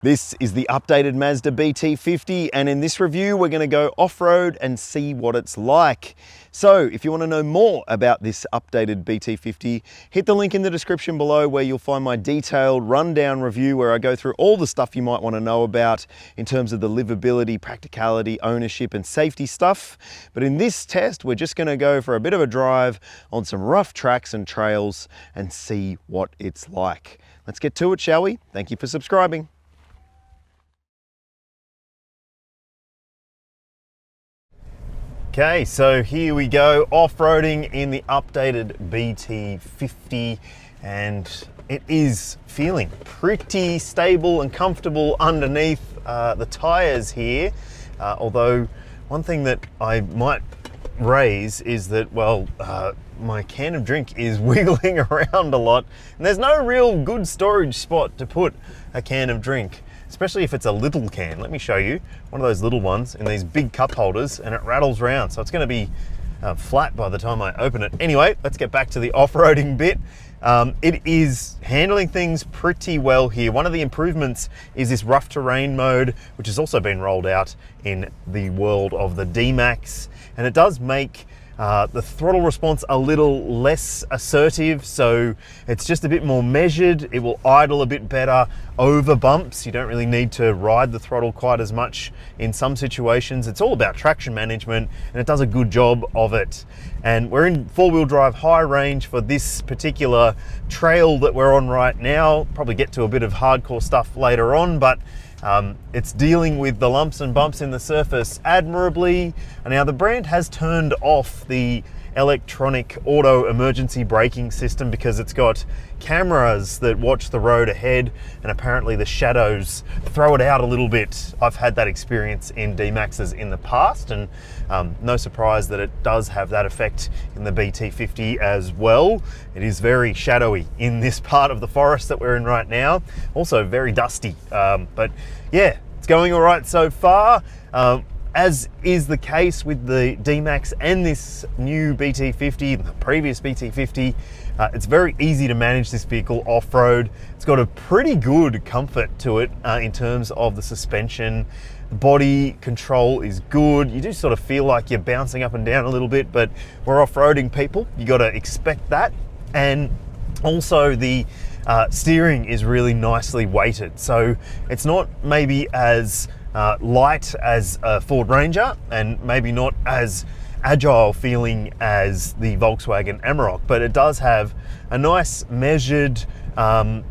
This is the updated Mazda BT50, and in this review we're going to go off-road and see what it's like. So if you want to know more about this updated BT50, hit the link in the description below where you'll find my detailed rundown review where I go through all the stuff you might want to know about in terms of the livability, practicality, ownership and safety stuff. But in this test we're just going to go for a bit of a drive on some rough tracks and trails and see what it's like. Let's get to it, shall we? Thank you for subscribing. Okay, so here we go, off-roading in the updated BT50, and it is feeling pretty stable and comfortable underneath the tires here. Although one thing that I might raise is that, well, my can of drink is wiggling around a lot, and there's no real good storage spot to put a can of drink, especially if it's a little can. Let me show you one of those little ones in these big cup holders, and it rattles around, so it's going to be flat by the time I open it. Anyway, let's get back to the off-roading bit. It is handling things pretty well here. One of the improvements is this rough terrain mode, which has also been rolled out in the world of the D-Max, and it does make the throttle response a little less assertive, so it's just a bit more measured. It will idle a bit better over bumps. You don't really need to ride the throttle quite as much in some situations. It's all about traction management, and it does a good job of it. And we're in four-wheel drive high range for this particular trail that we're on right now. Probably get to a bit of hardcore stuff later on, but it's dealing with the lumps and bumps in the surface admirably. And now the brand has turned off the electronic auto emergency braking system because it's got cameras that watch the road ahead, and apparently the shadows throw it out a little bit. I've had that experience in D-Maxes in the past, and no surprise that it does have that effect in the BT50 as well. It is very shadowy in this part of the forest that we're in right now. Also very dusty, but yeah, it's going all right so far. As is the case with the D-Max and this new BT50, the previous BT50, it's very easy to manage this vehicle off-road. It's got a pretty good comfort to it in terms of the suspension. The body control is good. You do sort of feel like you're bouncing up and down a little bit, but we're off-roading people. You got to expect that. And also the steering is really nicely weighted. So it's not maybe as light as a Ford Ranger, and maybe not as agile feeling as the Volkswagen Amarok, but it does have a nice measured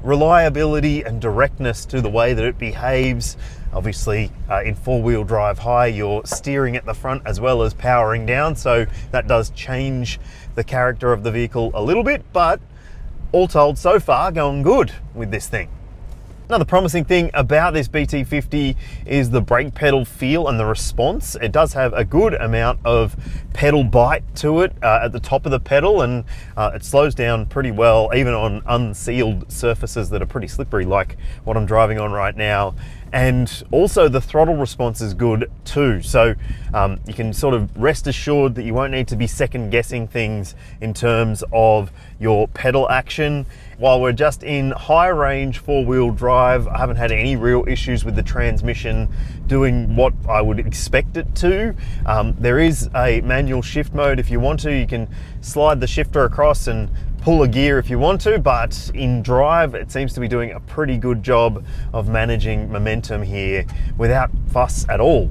reliability and directness to the way that it behaves. Obviously in four-wheel drive high, you're steering at the front as well as powering down, so that does change the character of the vehicle a little bit, but all told, so far going good with this thing. Another promising thing about this BT50 is the brake pedal feel and the response. It does have a good amount of pedal bite to it at the top of the pedal, and it slows down pretty well even on unsealed surfaces that are pretty slippery like what I'm driving on right now. And also the throttle response is good too, so you can sort of rest assured that you won't need to be second guessing things in terms of your pedal action. While we're just in high range four-wheel drive, I haven't had any real issues with the transmission doing what I would expect it to. There is a manual shift mode if you want to. You can slide the shifter across and pull a gear if you want to, but in drive it seems to be doing a pretty good job of managing momentum here without fuss at all.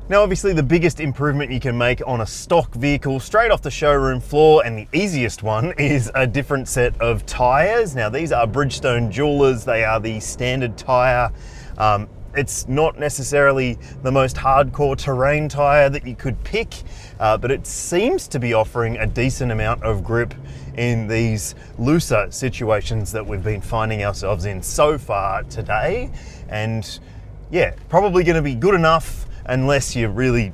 Now obviously the biggest improvement you can make on a stock vehicle straight off the showroom floor, and the easiest one, is a different set of tyres. Now these are Bridgestone Jewelers. They are the standard tyre. It's not necessarily the most hardcore terrain tyre that you could pick, but it seems to be offering a decent amount of grip in these looser situations that we've been finding ourselves in so far today. And yeah, probably going to be good enough unless you're really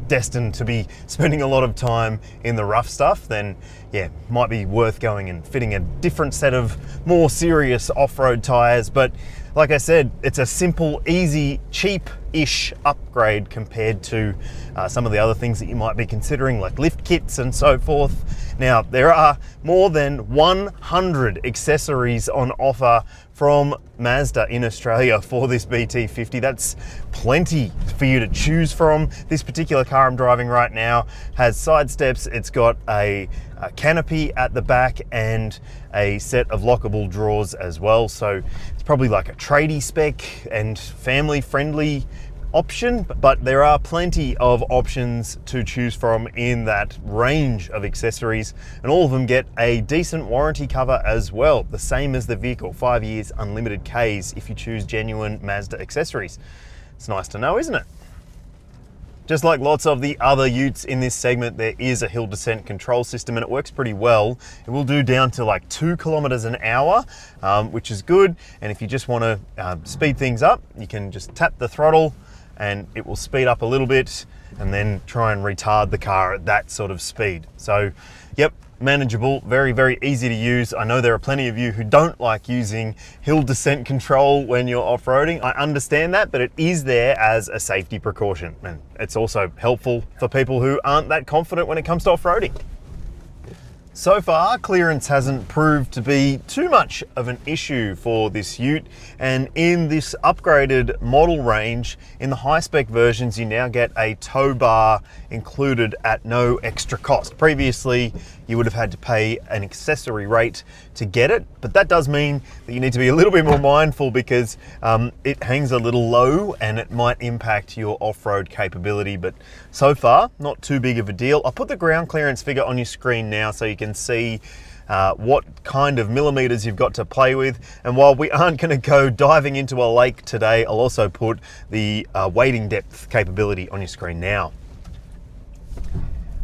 destined to be spending a lot of time in the rough stuff. Then yeah, might be worth going and fitting a different set of more serious off-road tires. But like I said, it's a simple, easy, cheap-ish upgrade compared to some of the other things that you might be considering, like lift kits and so forth. Now, there are more than 100 accessories on offer from Mazda in Australia for this BT50. That's plenty for you to choose from. This particular car I'm driving right now has side steps. It's got a canopy at the back and a set of lockable drawers as well. So it's probably like a tradie spec and family friendly option, but there are plenty of options to choose from in that range of accessories, and all of them get a decent warranty cover as well, the same as the vehicle, 5 years unlimited Ks if you choose genuine Mazda accessories. It's nice to know, isn't it? Just like lots of the other utes in this segment, there is a hill descent control system and it works pretty well. It will do down to like 2 kilometers an hour, which is good. And if you just want to speed things up, you can just tap the throttle and it will speed up a little bit and then try and retard the car at that sort of speed. So, yep, manageable, very, very easy to use. I know there are plenty of you who don't like using hill descent control when you're off-roading. I understand that, but it is there as a safety precaution. And it's also helpful for people who aren't that confident when it comes to off-roading. So far, clearance hasn't proved to be too much of an issue for this ute, and in this upgraded model range, in the high-spec versions, you now get a tow bar included at no extra cost. Previously, you would have had to pay an accessory rate to get it, but that does mean that you need to be a little bit more mindful because it hangs a little low and it might impact your off-road capability, but so far, not too big of a deal. I'll put the ground clearance figure on your screen now so you can see what kind of millimeters you've got to play with. And while we aren't going to go diving into a lake today, I'll also put the wading depth capability on your screen now.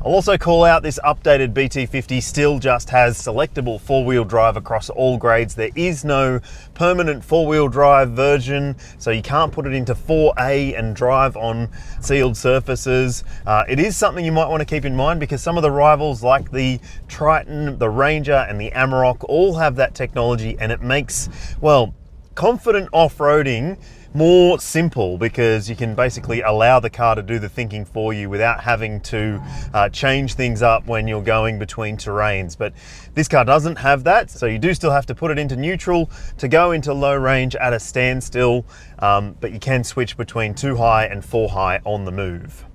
I'll also call out this updated BT50 still just has selectable four-wheel drive across all grades. There is no permanent four-wheel drive version, so you can't put it into 4A and drive on sealed surfaces. It is something you might want to keep in mind because some of the rivals like the Triton, the Ranger and the Amarok all have that technology, and it makes, well, confident off-roading more simple because you can basically allow the car to do the thinking for you without having to change things up when you're going between terrains. But this car doesn't have that, so you do still have to put it into neutral to go into low range at a standstill, but you can switch between 2 high and 4 high on the move.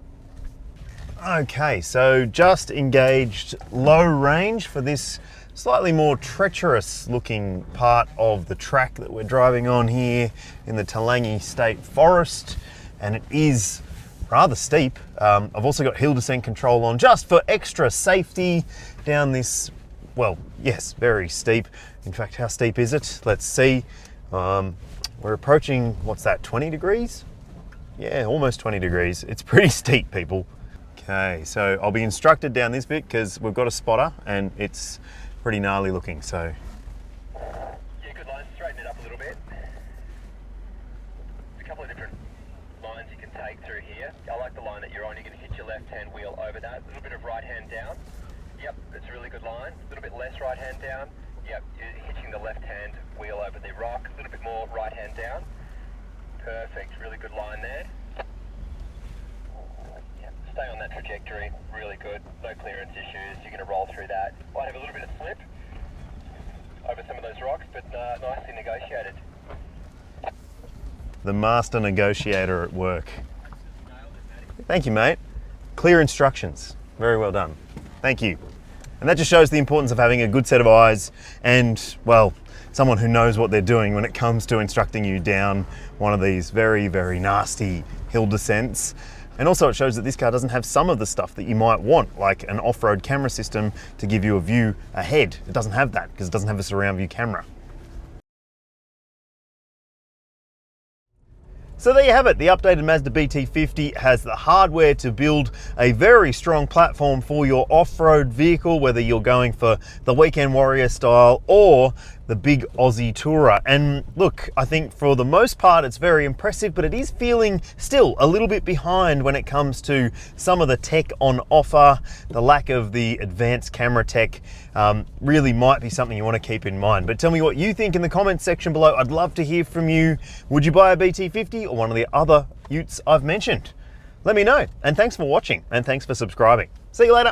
Okay, so just engaged low range for this slightly more treacherous looking part of the track that we're driving on here in the Toolangi State Forest, and it is rather steep. I've also got hill descent control on just for extra safety down this, well, yes, very steep. In fact, how steep is it? Let's see. We're approaching, what's that, 20 degrees? Yeah, almost 20 degrees. It's pretty steep, people. Okay, so I'll be instructed down this bit because we've got a spotter and it's pretty gnarly looking, so. Yeah, good line, straighten it up a little bit. There's a couple of different lines you can take through here. I like the line that you're on. You're going to hit your left hand wheel over that. A little bit of right hand down. Yep, that's a really good line. A little bit less right hand down. Yep, you're hitching the left hand wheel over the rock. A little bit more right hand down. Perfect, really good line there. Stay on that trajectory, really good, no clearance issues, you're going to roll through that. Might have a little bit of slip over some of those rocks, but nicely negotiated. The master negotiator at work. Thank you, mate. Clear instructions, very well done. Thank you. And that just shows the importance of having a good set of eyes and, well, someone who knows what they're doing when it comes to instructing you down one of these very, very nasty hill descents. And also it shows that this car doesn't have some of the stuff that you might want, like an off-road camera system to give you a view ahead. It doesn't have that because it doesn't have a surround view camera. So there you have it, the updated Mazda BT50 has the hardware to build a very strong platform for your off-road vehicle, whether you're going for the weekend warrior style or the big Aussie tourer. And look, I think for the most part it's very impressive, but it is feeling still a little bit behind when it comes to some of the tech on offer. The lack of the advanced camera tech really might be something you want to keep in mind. But tell me what you think in the comments section below. I'd love to hear from you. Would you buy a BT50 or one of the other utes I've mentioned? Let me know. And thanks for watching, and thanks for subscribing. See you later.